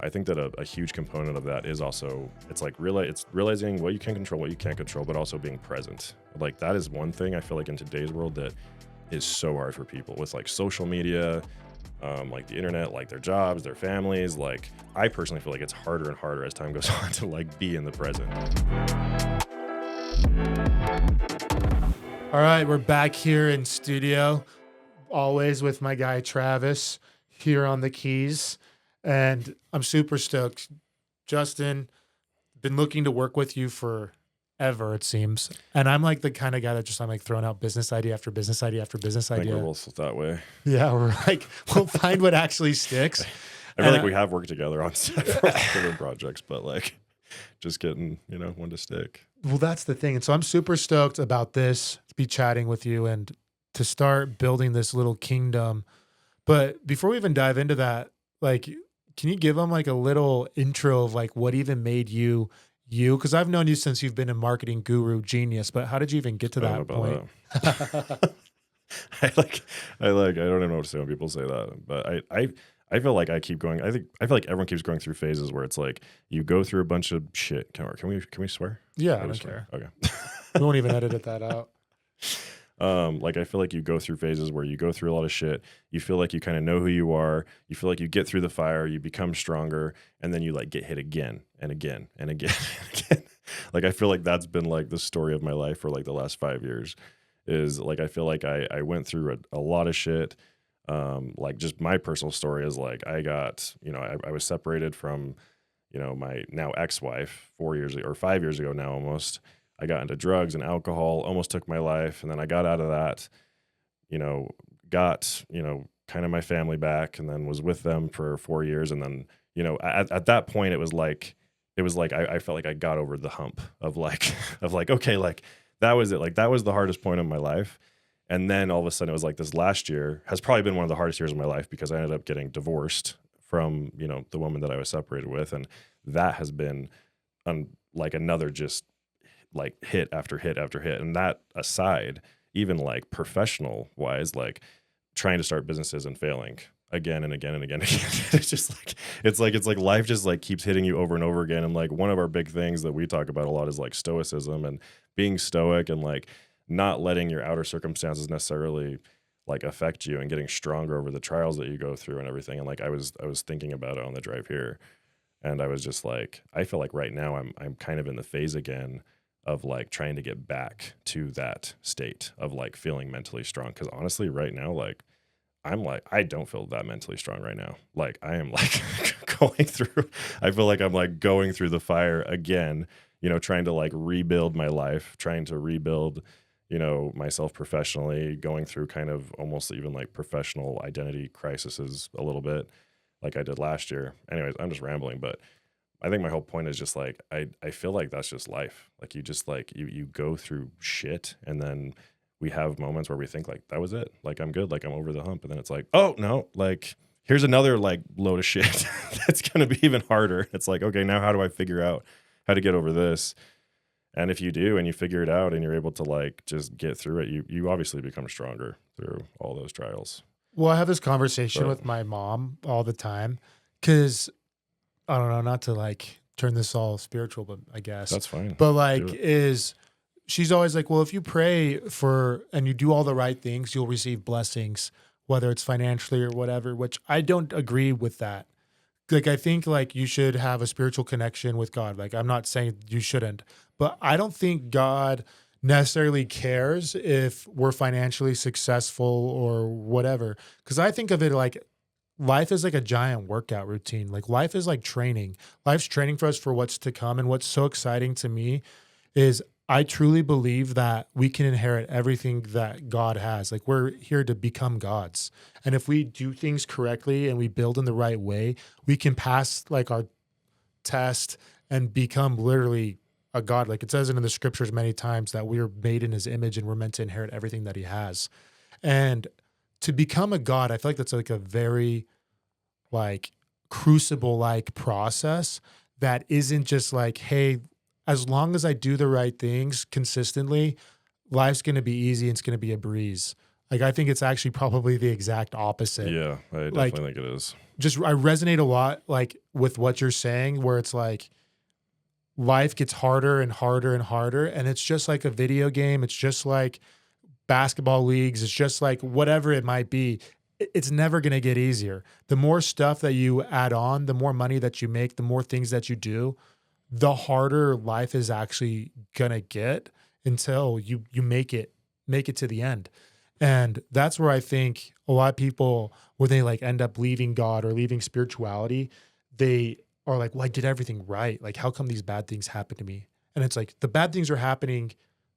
I think that a huge component of that is also it's like it's realizing what you can control, what you can't control, but also being present. Like that is one thing I feel like in today's world that is so hard for people with like social media, like the internet, like their jobs, their families. Like I personally feel like it's harder and harder as time goes on to like be in the present. All right, we're back here in studio, always with my guy Travis here on the keys, and I'm super stoked. Justin, been looking to work with you forever, it seems, and I'm like the kind of guy that just I'm like throwing out business idea after business idea after business I think we're idea. both that way. Yeah, we're like we'll find what actually sticks. I feel like we have worked together on several projects, but like just getting, one to stick. Well, that's the thing. And so I'm super stoked about this, to be chatting with you and to start building this little kingdom. But before we even dive into that, like, can you give them like a little intro of like what even made you you? Because I've known you since you've been a marketing guru genius, but how did you even get to I that don't know point? about that. I don't even know what to say when people say that, but I feel like I keep going. I feel like everyone keeps going through phases where it's like you go through a bunch of shit. Can we swear? Yeah, I Can we don't swear? care. Okay. We won't even edit that out. Like I feel like you go through phases where you go through a lot of shit. You feel like you kind of know who you are. You feel like you get through the fire, you become stronger, and then you like get hit again and again and again and again. Like I feel like that's been like the story of my life for like the last 5 years. Is like I feel like I went through a lot of shit. Like just my personal story is like I got, I was separated from, my now ex-wife 4 years ago or 5 years ago now almost. I got into drugs and alcohol, almost took my life. And then I got out of that, got, kind of my family back and then was with them for 4 years. And then, at that point, it was like I felt like I got over the hump of like, okay, like that was it. Like that was the hardest point of my life. And then all of a sudden it was like this last year has probably been one of the hardest years of my life because I ended up getting divorced from, the woman that I was separated with. And that has been like another just like hit after hit after hit. And that aside, even like professional wise, like trying to start businesses and failing again and again and again and again. It's just like it's like life just like keeps hitting you over and over again. And like one of our big things that we talk about a lot is like stoicism and being stoic and like not letting your outer circumstances necessarily like affect you and getting stronger over the trials that you go through and everything. And like I was thinking about it on the drive here, and I was just like, I feel like right now I'm kind of in the phase again of like trying to get back to that state of like feeling mentally strong. Cause honestly, right now, like I don't feel that mentally strong right now. Like I am like I feel like I'm like going through the fire again, trying to like rebuild my life, trying to rebuild, myself professionally, going through kind of almost even like professional identity crises a little bit like I did last year. Anyways, I'm just rambling, but I think my whole point is just like I feel like that's just life. Like you just like you go through shit and then we have moments where we think like that was it. Like I'm good, like I'm over the hump. And then it's like, oh no, like here's another like load of shit that's gonna be even harder. It's like, okay, now how do I figure out how to get over this? And if you do and you figure it out and you're able to like just get through it, you obviously become stronger through all those trials. Well, I have this conversation So with my mom all the time because I don't know, not to like turn this all spiritual, but I guess. that's fine. But Do like it. she's always like, well, if you pray for and you do all the right things, you'll receive blessings, whether it's financially or whatever, which I don't agree with that. Like I think like you should have a spiritual connection with God. Like I'm not saying you shouldn't, but I don't think God necessarily cares if we're financially successful or whatever. Cause I think of it like life is like a giant workout routine. Like life is like training. Life's training for us for what's to come. And what's so exciting to me is I truly believe that we can inherit everything that God has. Like we're here to become gods. And if we do things correctly and we build in the right way, we can pass like our test and become literally a god. Like it says it in the scriptures many times that we are made in his image and we're meant to inherit everything that he has. And to become a god, I feel like that's like a very like crucible like process that isn't just like, hey, as long as I do the right things consistently, life's going to be easy and it's going to be a breeze. Like, I think it's actually probably the exact opposite. Yeah, I Like, definitely think it is. I resonate a lot like with what you're saying, where it's like life gets harder and harder and harder, and it's just like a video game. It's just like basketball leagues. It's just like whatever it might be. It's never going to get easier. The more stuff that you add on, the more money that you make, the more things that you do, the harder life is actually going to get until you make it to the end. And that's where I think a lot of people, where they like end up leaving God or leaving spirituality, they are like, well, I did everything right. Like, how come these bad things happen to me? And it's like the bad things are happening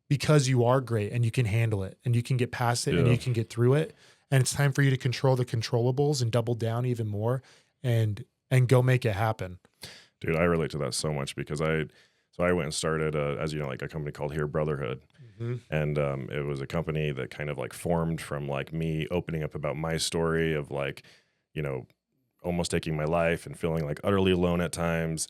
because you are great and you can handle it and you can get past it and Yeah. you can get through it. And it's time for you to control the controllables and double down even more and go make it happen. Dude, I relate to that so much because I went and started, as you know, like a company called Heare Brotherhood. Mm-hmm. And it was a company that kind of like formed from like me opening up about my story of like, you know, almost taking my life and feeling like utterly alone at times.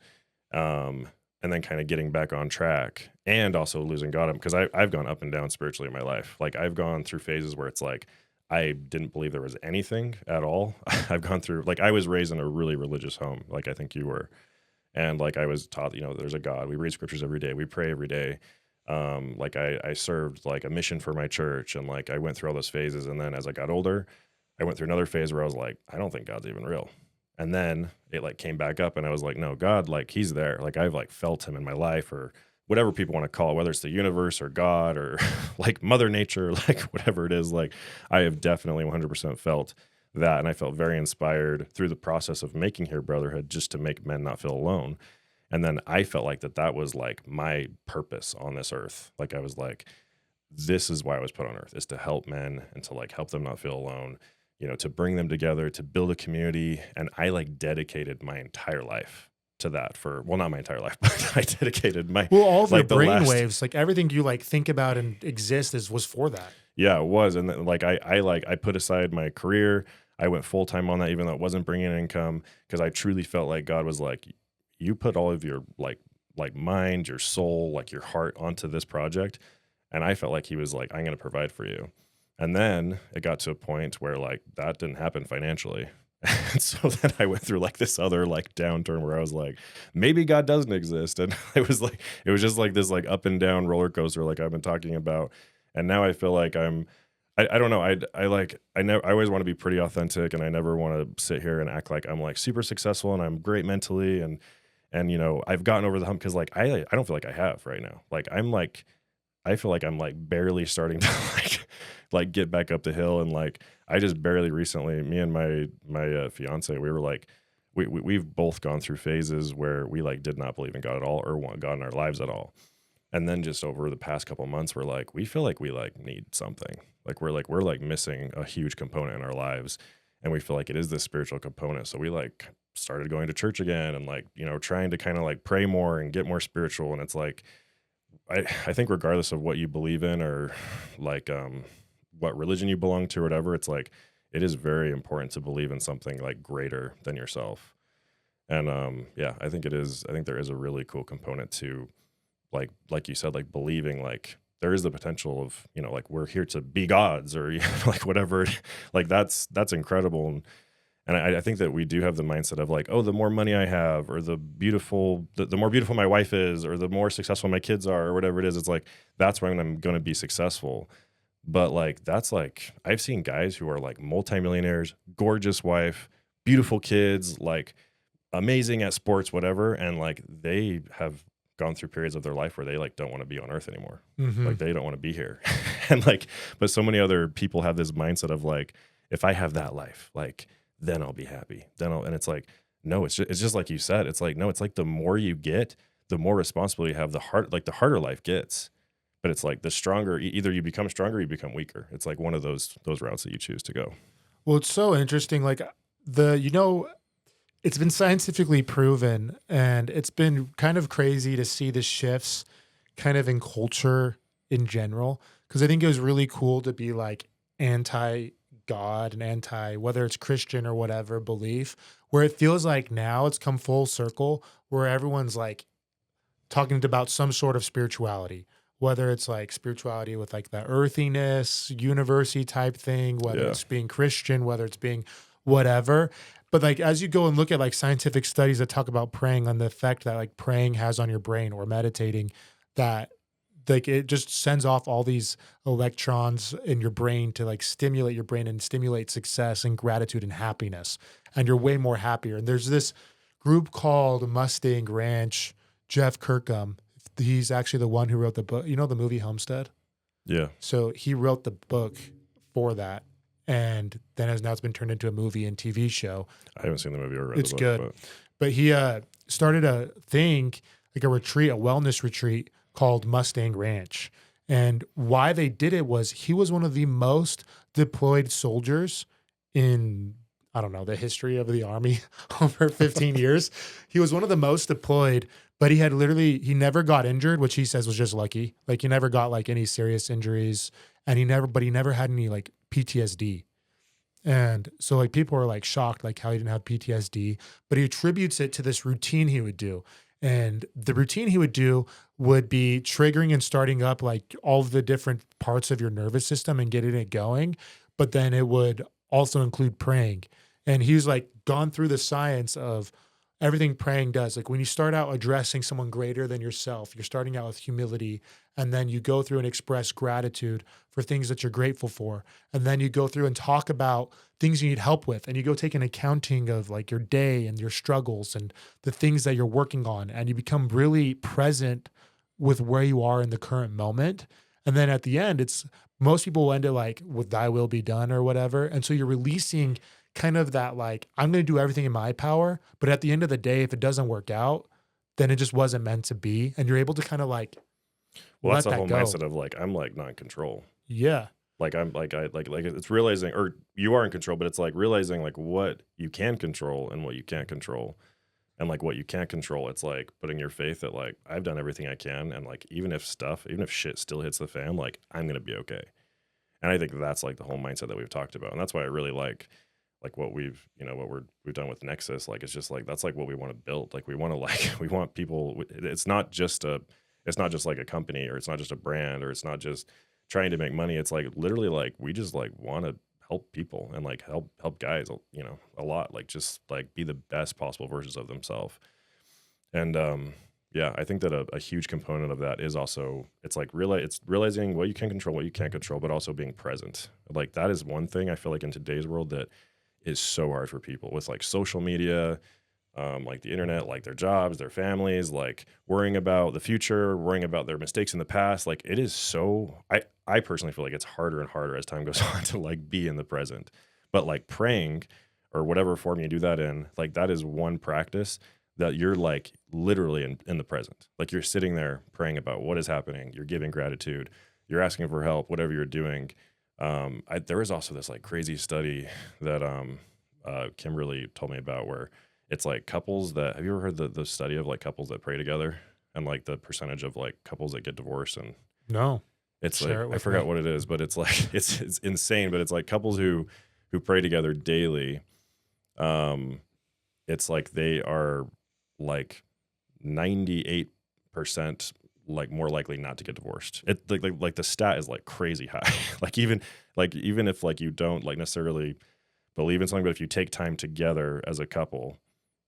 And then kind of getting back on track and also losing God. Because I've gone up and down spiritually in my life. Like I've gone through phases where it's like, I didn't believe there was anything at all. I've gone through, like I was raised in a really religious home. Like I think you were. And like I was taught, you know, there's a God. We read scriptures every day. We pray every day. Like I served like a mission for my church, and like I went through all those phases. And then as I got older, I went through another phase where I was like, I don't think God's even real. And then it like came back up, and I was like, no, God, like he's there. Like I've like felt him in my life, or whatever people want to call it, whether it's the universe or God or like Mother Nature, like whatever it is. Like I have definitely 100% felt that. And I felt very inspired through the process of making Heare Brotherhood just to make men not feel alone. And then I felt like that was like my purpose on this earth. Like I was like, this is why I was put on earth, is to help men and to like help them not feel alone, you know, to bring them together, to build a community. And I like dedicated my entire life to that well, not my entire life, but I dedicated my, All of like your brain waves, like everything you like think about and exist was for that. Yeah, it was. And then, like I put aside my career. I went full time on that, even though it wasn't bringing in income, because I truly felt like God was like, you put all of your like mind, your soul, like your heart onto this project. And I felt like he was like, I'm going to provide for you. And then it got to a point where like that didn't happen financially. And so then I went through like this other like downturn where I was like, maybe God doesn't exist. And it was just like this like up and down roller coaster, like I've been talking about. And now I feel like I don't know. I always want to be pretty authentic, and I never want to sit here and act like I'm like super successful and I'm great mentally. And, you know, I've gotten over the hump, because like, I don't feel like I have right now. Like, I feel like I'm like barely starting to like get back up the hill. And like, I just barely recently, me and my fiance, we were like, we've both gone through phases where we like did not believe in God at all or want God in our lives at all. And then just over the past couple of months, we're like, we feel like we like need something. Like we're missing a huge component in our lives, and we feel like it is this spiritual component. So we like started going to church again, and like, you know, trying to kind of like pray more and get more spiritual. And it's like, I think regardless of what you believe in, or like what religion you belong to or whatever, it's like it is very important to believe in something like greater than yourself. And yeah, I think there is a really cool component to like you said, like believing like there is the potential of, you know, like we're here to be gods, or you know, like whatever, like that's incredible. And I think that we do have the mindset of like, oh, the more money I have, or the more beautiful my wife is, or the more successful my kids are, or whatever it is, it's like, that's when I'm going to be successful. But like, that's like, I've seen guys who are like multimillionaires, gorgeous wife, beautiful kids, like amazing at sports, whatever. And like, they have gone through periods of their life where they like don't want to be on earth anymore. Mm-hmm. Like they don't want to be here. And like, but so many other people have this mindset of like, if I have that life, like, then I'll be happy. And it's like, no, it's just like you said. It's like, no, it's like the more you get, the more responsibility you have, the harder life gets. But it's like the stronger, either you become stronger or you become weaker. It's like one of those routes that you choose to go. Well, it's so interesting. Like it's been scientifically proven, and it's been kind of crazy to see the shifts kind of in culture in general. Because I think it was really cool to be like anti-God and anti, whether it's Christian or whatever belief, where it feels like now it's come full circle, where everyone's like talking about some sort of spirituality, whether it's like spirituality with like the earthiness, university type thing, whether Yeah. it's being Christian, whether it's being whatever. But like as you go and look at like scientific studies that talk about praying on the effect that like praying has on your brain or meditating, that like it just sends off all these electrons in your brain to like stimulate your brain and stimulate success and gratitude and happiness. And you're way more happier. And there's this group called Mustang Ranch, Jeff Kirkham. He's actually the one who wrote the book. You know the movie Homestead? Yeah. So he wrote the book for that. And then now it's been turned into a movie and TV show. I haven't seen the movie or read It's the book. good. But he started a thing, like a retreat, a wellness retreat called Mustang Ranch. And why they did it was he was one of the most deployed soldiers in, I don't know, the history of the Army over 15 years. He was one of the most deployed, but he never got injured, which he says was just lucky. Like he never got like any serious injuries, and he never had any like PTSD. And so like people were like shocked, like how he didn't have PTSD, but he attributes it to this routine he would do. And the routine he would do would be triggering and starting up like all of the different parts of your nervous system and getting it going. But then it would also include praying. And he's like gone through the science of everything praying does. Like when you start out addressing someone greater than yourself, you're starting out with humility, and then you go through and express gratitude for things that you're grateful for. And then you go through and talk about things you need help with, and you go take an accounting of like your day and your struggles and the things that you're working on. And you become really present with where you are in the current moment. And then at the end, it's most people will end it like with thy will be done or whatever. And so you're releasing kind of that, like, I'm going to do everything in my power. But at the end of the day, if it doesn't work out, then it just wasn't meant to be. And you're able to kind of like, Well, that's let the whole that go. mindset of like, I'm like not in control. Yeah. Like I'm like, like it's realizing, or you are in control, but it's like realizing like what you can control and what you can't control. And like what you can't control, it's like putting your faith that like, I've done everything I can. And like, even if shit still hits the fan, like I'm going to be okay. And I think that's like the whole mindset that we've talked about. And that's why I really like what we've done with Nexus. Like, it's just like, that's like what we want to build. Like we want to we want people, it's not just like a company, or it's not just a brand, or it's not just trying to make money. It's like literally like, we just like want to help people and like help guys, a lot, like just like be the best possible versions of themselves. And yeah, I think that a huge component of that is also, it's like it's realizing what you can control, what you can't control, but also being present. Like that is one thing I feel like in today's world that is so hard for people with like social media, like the internet, like their jobs, their families, like worrying about the future, worrying about their mistakes in the past. Like it is so, I personally feel like it's harder and harder as time goes on to like be in the present. But like praying or whatever form you do that in, like that is one practice that you're like literally in the present. Like you're sitting there praying about what is happening. You're giving gratitude. You're asking for help, whatever you're doing. There is also this like crazy study that Kimberly told me about where it's like couples that, have you ever heard the study of like couples that pray together and like the percentage of like couples that get divorced? And No. it's Share like, it I with forgot me. what it is, but it's like, it's insane, but it's like couples who pray together daily. It's like they are like 98% like more likely not to get divorced. It like the stat is like crazy high. even if like you don't like necessarily believe in something, but if you take time together as a couple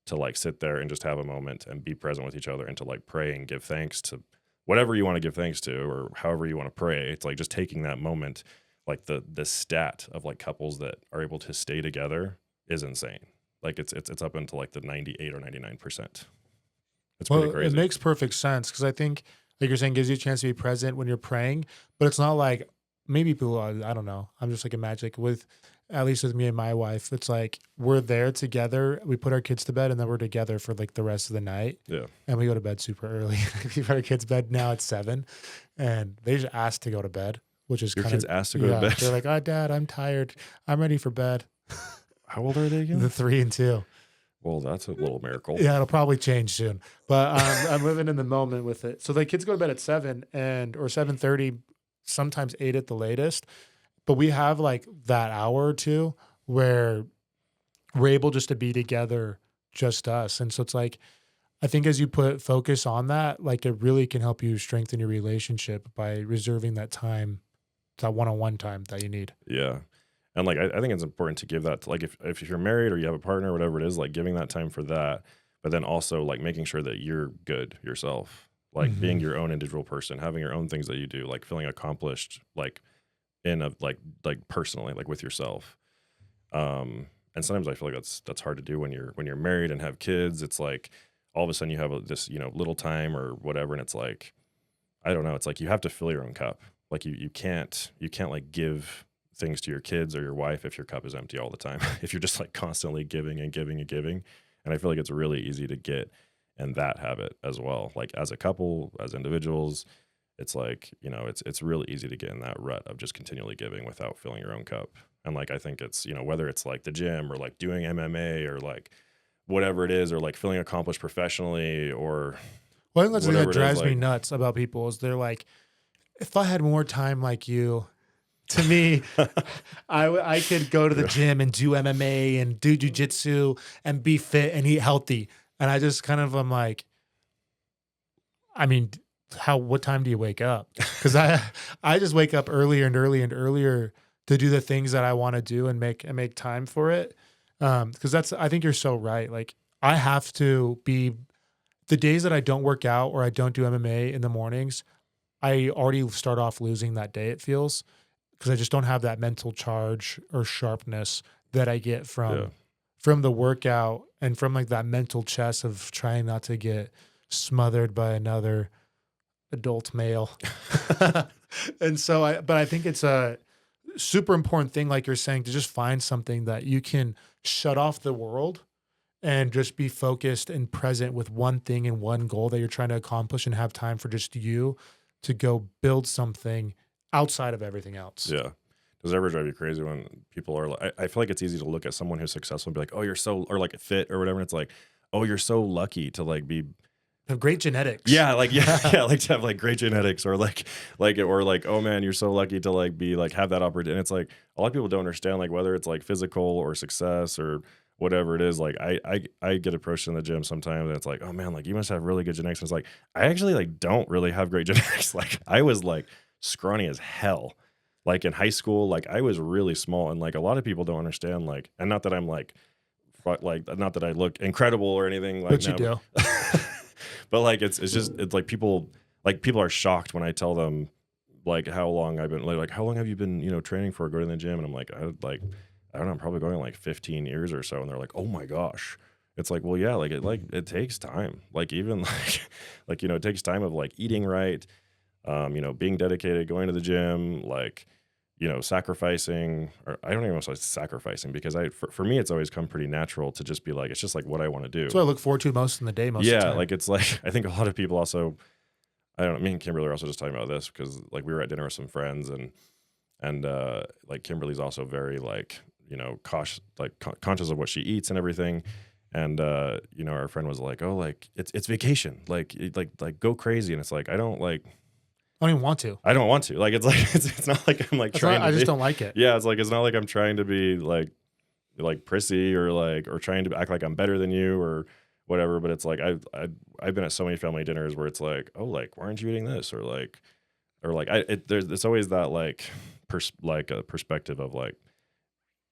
to like sit there and just have a moment and be present with each other and to like pray and give thanks to whatever you want to give thanks to, or however you want to pray, it's like just taking that moment. Like the stat of like couples that are able to stay together is insane. Like it's up into like the 98 or 99%. It's pretty crazy. It makes perfect sense because I think, like you're saying, gives you a chance to be present when you're praying, but it's not like maybe people, I don't know. I'm just like magic with, at least with me and my wife, it's like we're there together. We put our kids to bed and then we're together for like the rest of the night. Yeah. And we go to bed super early. We put our kids to bed now at 7 and they just ask to go to bed, which is Your kind of, kids asked to go to bed? They're like, oh, Dad, I'm tired. I'm ready for bed. How old are they again? The 3 and 2. Well, that's a little miracle. Yeah, it'll probably change soon. But I'm living in the moment with it. So the kids go to bed at 7 or 7:30, sometimes 8 at the latest. But we have like that hour or two where we're able just to be together, just us. And so it's like, I think as you put focus on that, like it really can help you strengthen your relationship by reserving that time, that one-on-one time that you need. Yeah. And like I think it's important to give that to, like if you're married or you have a partner or whatever it is, like giving that time for that, but then also like making sure that you're good yourself, like being Mhm. your own individual person, having your own things that you do, like feeling accomplished, like in a like personally, like with yourself. And sometimes I feel like that's hard to do when you're married and have kids. It's like all of a sudden you have this little time or whatever, and it's like I don't know. It's like you have to fill your own cup. Like you can't like give things to your kids or your wife if your cup is empty all the time. If you're just like constantly giving and giving and giving, and I feel like it's really easy to get in that habit as well. Like as a couple, as individuals, it's like it's really easy to get in that rut of just continually giving without filling your own cup. And like I think it's whether it's like the gym or like doing MMA or like whatever it is or like feeling accomplished professionally or One of the things that whatever it is drives me like nuts about people is they're like, if I had more time like you, to me, I could go to the gym and do MMA and do jujitsu and be fit and eat healthy. And I just kind of am like, I mean, what time do you wake up? Because I just wake up earlier and earlier and earlier to do the things that I want to do and make time for it. Because I think you're so right. Like I have to be the days that I don't work out or I don't do MMA in the mornings, I already start off losing that day, it feels, because I just don't have that mental charge or sharpness that I get yeah. from the workout and from like that mental chess of trying not to get smothered by another adult male. And so but I think it's a super important thing, like you're saying, to just find something that you can shut off the world and just be focused and present with one thing and one goal that you're trying to accomplish and have time for just you to go build something outside of everything else. Yeah. Does it ever drive you crazy when people are like, I feel like it's easy to look at someone who's successful and be like, oh, you're so, or like fit or whatever. And it's like, oh, you're so lucky to like be, Have great genetics. yeah, like, yeah, like to have like great genetics or or like, oh man, you're so lucky to like be like, have that opportunity. And it's like, a lot of people don't understand like whether it's like physical or success or whatever it is. Like I get approached in the gym sometimes and it's like, oh man, like you must have really good genetics. And it's like, I actually like don't really have great genetics. Like I was like scrawny as hell. Like in high school, like I was really small, and like a lot of people don't understand. Like, and not that I'm like not that I look incredible or anything like But you now, do. but like it's just it's like people are shocked when I tell them like how long I've been like how long have you been training for, go to the gym, and I'm like I don't know, I'm probably going like 15 years or so, and they're like, oh my gosh. It's like, well, yeah, like it takes time, like even it takes time of like eating right, being dedicated, going to the gym, like, sacrificing, or I don't even want to say sacrificing because for me, it's always come pretty natural to just be like, it's just like what I want to do. That's what I look forward to most in the day, most of the Yeah. time. Like, it's like, I think a lot of people also, I don't know, me and Kimberly are also just talking about this because like we were at dinner with some friends and like Kimberly's also very like, cautious, like conscious of what she eats and everything. And, our friend was like, oh, like it's vacation, like go crazy. And it's like, I don't even want to. I don't want to. Like it's not like I'm like That's trying not, to I just be, don't like it. yeah, it's like it's not like I'm trying to be like prissy or trying to act like I'm better than you or whatever, but it's like I've been at so many family dinners where it's like, oh, like why aren't you eating this, or there's always that like a perspective of like,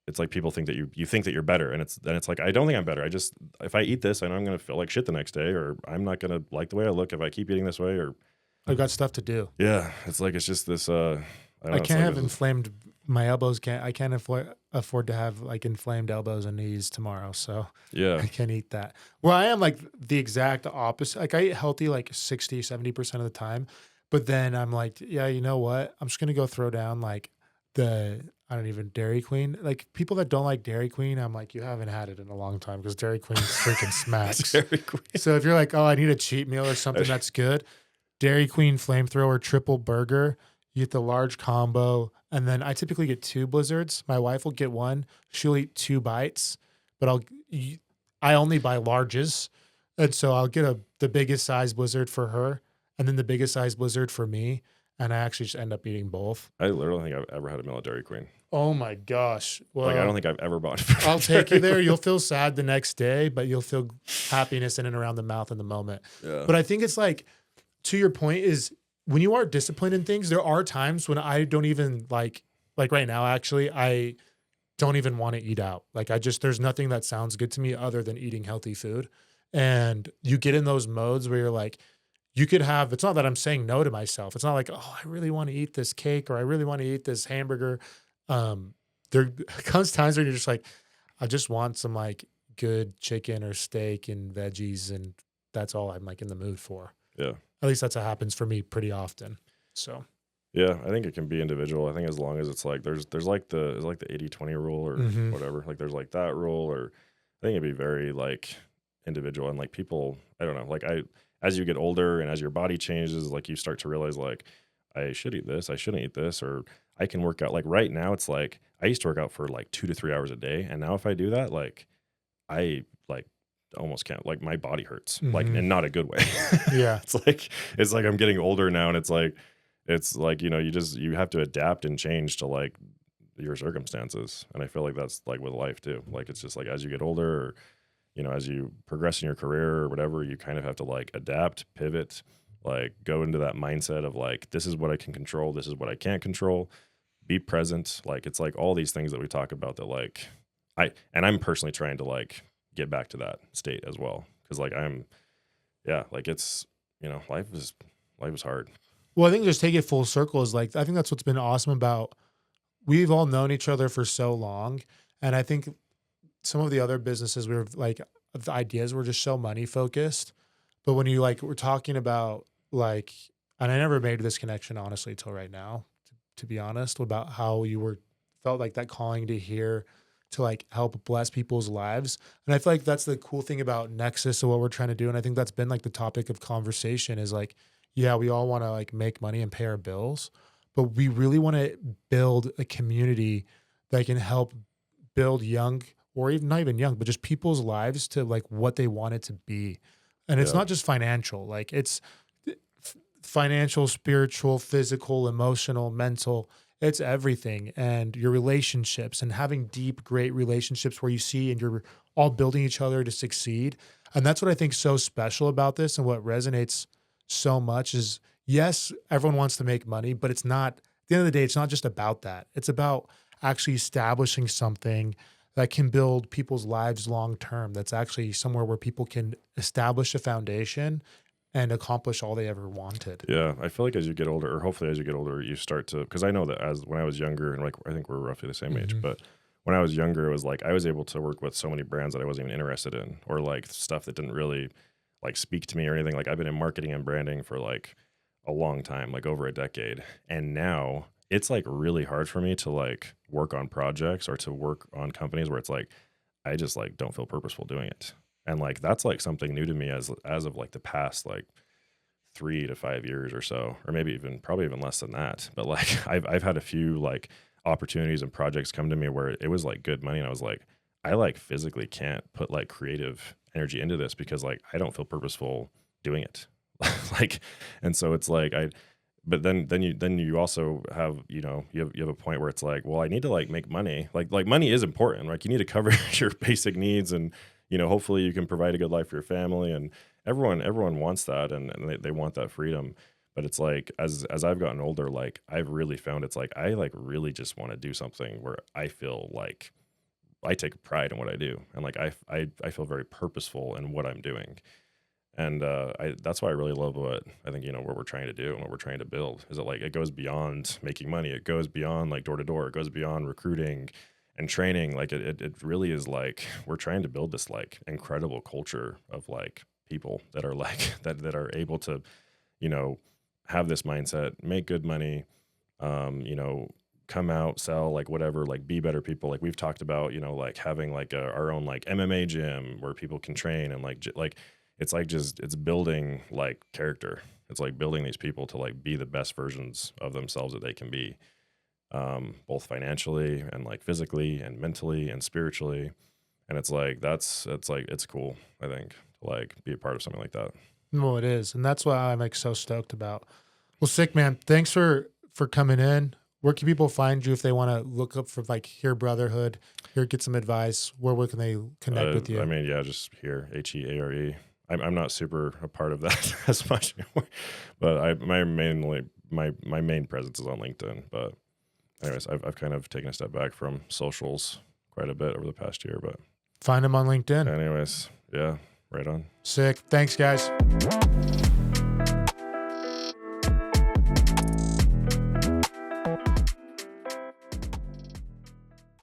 it's like people think that you think that you're better, and it's like I don't think I'm better. I just, if I eat this, I know I'm gonna feel like shit the next day, or I'm not gonna like the way I look if I keep eating this way, or I've got stuff to do. yeah, it's like it's just this. I don't know, I it's can't like have this- inflamed my elbows. I can't afford to have like inflamed elbows and knees tomorrow. So yeah, I can't eat that. Where I am like the exact opposite. Like I eat healthy like 60-70% of the time. But then I'm like, yeah, you know what? I'm just going to go throw down like Dairy Queen. Like people that don't like Dairy Queen, I'm like, you haven't had it in a long time because Dairy Queen freaking smacks. Dairy Queen. So if you're like, oh, I need a cheat meal or something that's good, Dairy Queen Flamethrower triple burger, you get the large combo. And then I typically get 2 blizzards. My wife will get 1. She'll eat 2 bites, but I only buy larges. And so I'll get the biggest size blizzard for her and then the biggest size blizzard for me. and I actually just end up eating both. I literally think I've ever had a milk Dairy Queen. Oh my gosh. Like, I don't Well, think I've ever bought I'll take you there. Dairy You'll feel sad the next day, but you'll feel happiness in and around the mouth in the moment. Queen. Yeah. But I think it's like, to your point, is when you are disciplined in things, there are times when I don't even like right now, actually, I don't even want to eat out. Like, there's nothing that sounds good to me other than eating healthy food. And you get in those modes where you're like, it's not that I'm saying no to myself. It's not like, oh, I really want to eat this cake or I really want to eat this hamburger. There comes times where you're just like, I just want some like good chicken or steak and veggies, and that's all I'm like in the mood for. Yeah. At least that's what happens for me pretty often. So Yeah, I think it can be individual. I think as long as it's like there's like the 80-20 rule or whatever. Like there's like that rule, or I think it'd be very like individual, and like people, I don't know, like as you get older and as your body changes, like you start to realize like I should eat this, I shouldn't eat this, or I can work out. Like right now it's like I used to work out for like 2 to 3 hours a day, and now if I do that, like I like almost can't, like my body hurts, like in not a good way. yeah. it's like I'm getting older now, and it's like you have to adapt and change to like your circumstances. And I feel like that's like with life too. Like it's just like as you get older, or as you progress in your career or whatever, you kind of have to like adapt, pivot, like go into that mindset of like, this is what I can control, this is what I can't control, be present. Like it's like all these things that we talk about that like I'm personally trying to like get back to that state as well, because like like it's life is hard. Well, I think just take it full circle is like, I think that's what's been awesome about, we've all known each other for so long. And I think some of the other businesses, we were like, the ideas were just so money focused. But when you like, we're talking about like, and I never made this connection honestly till right now, to be honest, about how you felt like that calling to Heare to like help bless people's lives. And I feel like that's the cool thing about Nexus and what we're trying to do. And I think that's been like the topic of conversation is like, yeah, we all want to like make money and pay our bills, but we really want to build a community that can help build young, or even not even young, but just people's lives to like what they want it to be. And it's not just financial, like it's financial, spiritual, physical, emotional, mental, it's everything. And your relationships, and having deep, great relationships where you see and you're all building each other to succeed. And that's what I think is so special about this, and what resonates so much is, yes, everyone wants to make money, but it's not, at the end of the day, it's not just about that. It's about actually establishing something that can build people's lives long term. That's actually somewhere where people can establish a foundation and accomplish all they ever wanted. Yeah, I feel like as you get older, or hopefully as you get older, you start to, because I know that when I was younger, and like I think we're roughly the same age, but when I was younger, it was like I was able to work with so many brands that I wasn't even interested in, or like stuff that didn't really like speak to me or anything. Like I've been in marketing and branding for like a long time, like over a decade. And now it's like really hard for me to like work on projects or to work on companies where it's like, I just like don't feel purposeful doing it. And like, that's like something new to me as of like the past, like 3 to 5 years or so, or maybe probably even less than that. But like, I've had a few like opportunities and projects come to me where it was like good money. And I was like, I like physically can't put like creative energy into this because like I don't feel purposeful doing it. Like, and so it's like but then you also have, you have a point where it's like, well, I need to like make money. Like money is important. Like you need to cover your basic needs, and hopefully you can provide a good life for your family, and everyone wants that, and they want that freedom. But it's like as I've gotten older, like I've really found it's like I like really just want to do something where I feel like I take pride in what I do, and like I feel very purposeful in what I'm doing, and that's why I really love what I think what we're trying to do and what we're trying to build is that like it goes beyond making money, it goes beyond like door to door, it goes beyond recruiting and training. Like it really is like we're trying to build this like incredible culture of like people that are like that are able to have this mindset, make good money, come out, sell, like whatever, like be better people. Like we've talked about, like having like our own like MMA gym where people can train, and like it's like just it's building like character. It's like building these people to like be the best versions of themselves that they can be, both financially and like physically and mentally and spiritually. And it's like it's cool, I think, to like be a part of something like that. Well, it is, and that's why I'm like so stoked about Well, sick, man. Thanks for coming in. Where can people find you if they want to look up for like Heare Brotherhood, here get some advice? Where can they connect with you? I mean, yeah, just here, Heare. I'm not super a part of that as much anymore, but my main presence is on LinkedIn. But anyways, I've kind of taken a step back from socials quite a bit over the past year. But Find them on LinkedIn. anyways, yeah, right on. Sick. Thanks, guys.